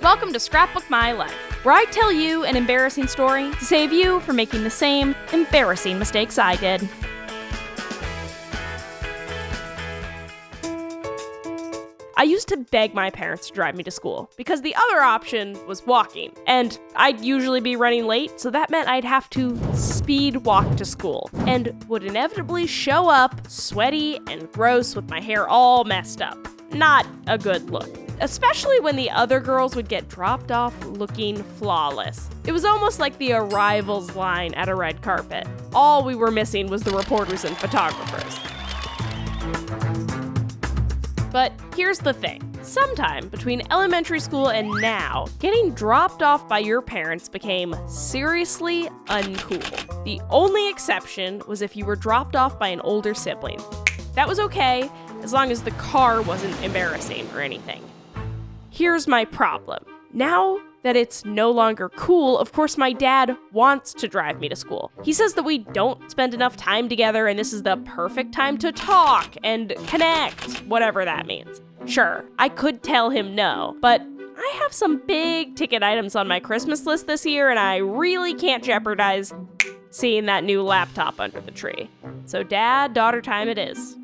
Welcome to Scrapbook My Life, where I tell you an embarrassing story to save you from making the same embarrassing mistakes I did. I used to beg my parents to drive me to school because the other option was walking, and I'd usually be running late, so that meant I'd have to speed walk to school and would inevitably show up sweaty and gross with my hair all messed up. Not a good look, especially when the other girls would get dropped off looking flawless. It was almost like the arrivals line at a red carpet. All we were missing was the reporters and photographers. But here's the thing. Sometime between elementary school and now, getting dropped off by your parents became seriously uncool. The only exception was if you were dropped off by an older sibling. That was okay, as long as the car wasn't embarrassing or anything. Here's my problem. Now that it's no longer cool, of course my dad wants to drive me to school. He says that we don't spend enough time together and this is the perfect time to talk and connect, whatever that means. Sure, I could tell him no, but I have some big ticket items on my Christmas list this year and I really can't jeopardize seeing that new laptop under the tree. So dad-daughter time it is.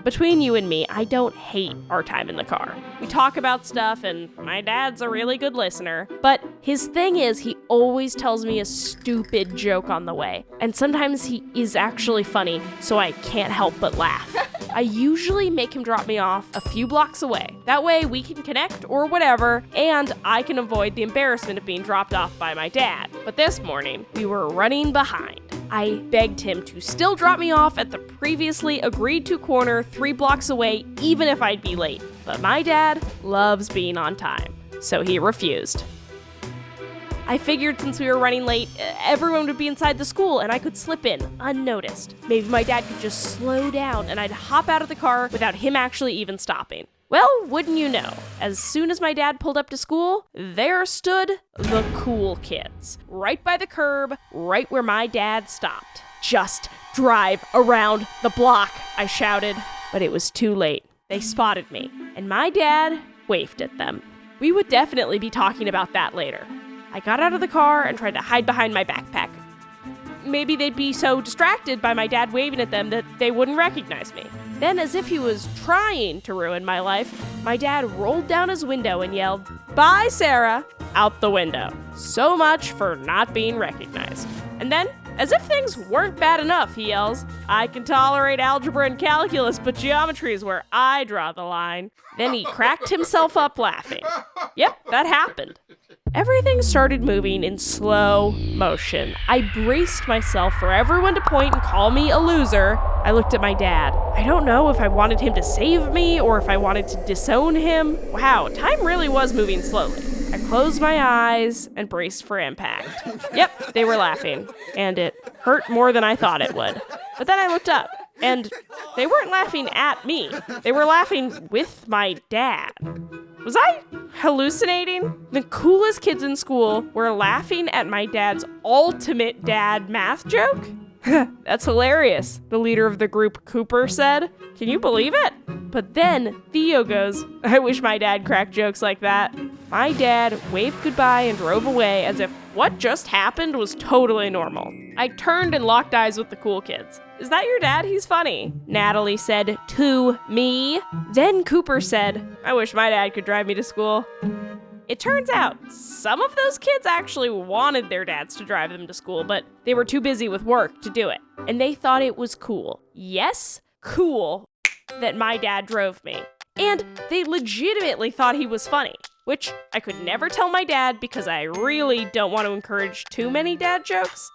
Between you and me, I don't hate our time in the car. We talk about stuff, and my dad's a really good listener. But his thing is, he always tells me a stupid joke on the way. And sometimes he is actually funny, so I can't help but laugh. I usually make him drop me off a few blocks away. That way we can connect or whatever, and I can avoid the embarrassment of being dropped off by my dad. But this morning, we were running behind. I begged him to still drop me off at the previously agreed to corner 3 blocks away, even if I'd be late. But my dad loves being on time, so he refused. I figured since we were running late, everyone would be inside the school and I could slip in unnoticed. Maybe my dad could just slow down and I'd hop out of the car without him actually even stopping. Well, wouldn't you know, as soon as my dad pulled up to school, there stood the cool kids. Right by the curb, right where my dad stopped. Just drive around the block, I shouted. But it was too late. They spotted me, and my dad waved at them. We would definitely be talking about that later. I got out of the car and tried to hide behind my backpack. Maybe they'd be so distracted by my dad waving at them that they wouldn't recognize me. Then, as if he was trying to ruin my life, my dad rolled down his window and yelled, "Bye, Sarah," out the window. So much for not being recognized. And then, as if things weren't bad enough, he yells, "I can tolerate algebra and calculus, but geometry is where I draw the line." Then he cracked himself up laughing. Yep, that happened. Everything started moving in slow motion. I braced myself for everyone to point and call me a loser. I looked at my dad. I don't know if I wanted him to save me or if I wanted to disown him. Wow, time really was moving slowly. I closed my eyes and braced for impact. Yep, they were laughing, and it hurt more than I thought it would. But then I looked up, and they weren't laughing at me. They were laughing with my dad. Was I hallucinating? The coolest kids in school were laughing at my dad's ultimate dad math joke? That's hilarious, the leader of the group, Cooper, said. Can you believe it? But then Theo goes, I wish my dad cracked jokes like that. My dad waved goodbye and drove away as if what just happened was totally normal. I turned and locked eyes with the cool kids. Is that your dad? He's funny, Natalie said to me. Then Cooper said, I wish my dad could drive me to school. It turns out some of those kids actually wanted their dads to drive them to school, but they were too busy with work to do it. And they thought it was cool. Yes, cool that my dad drove me. And they legitimately thought he was funny, which I could never tell my dad because I really don't want to encourage too many dad jokes.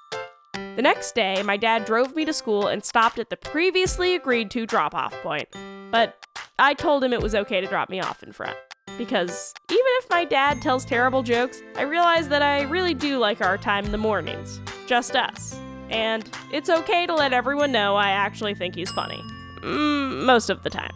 The next day, my dad drove me to school and stopped at the previously agreed to drop-off point. But I told him it was okay to drop me off in front. Because even if my dad tells terrible jokes, I realize that I really do like our time in the mornings. Just us. And it's okay to let everyone know I actually think he's funny. Most of the time.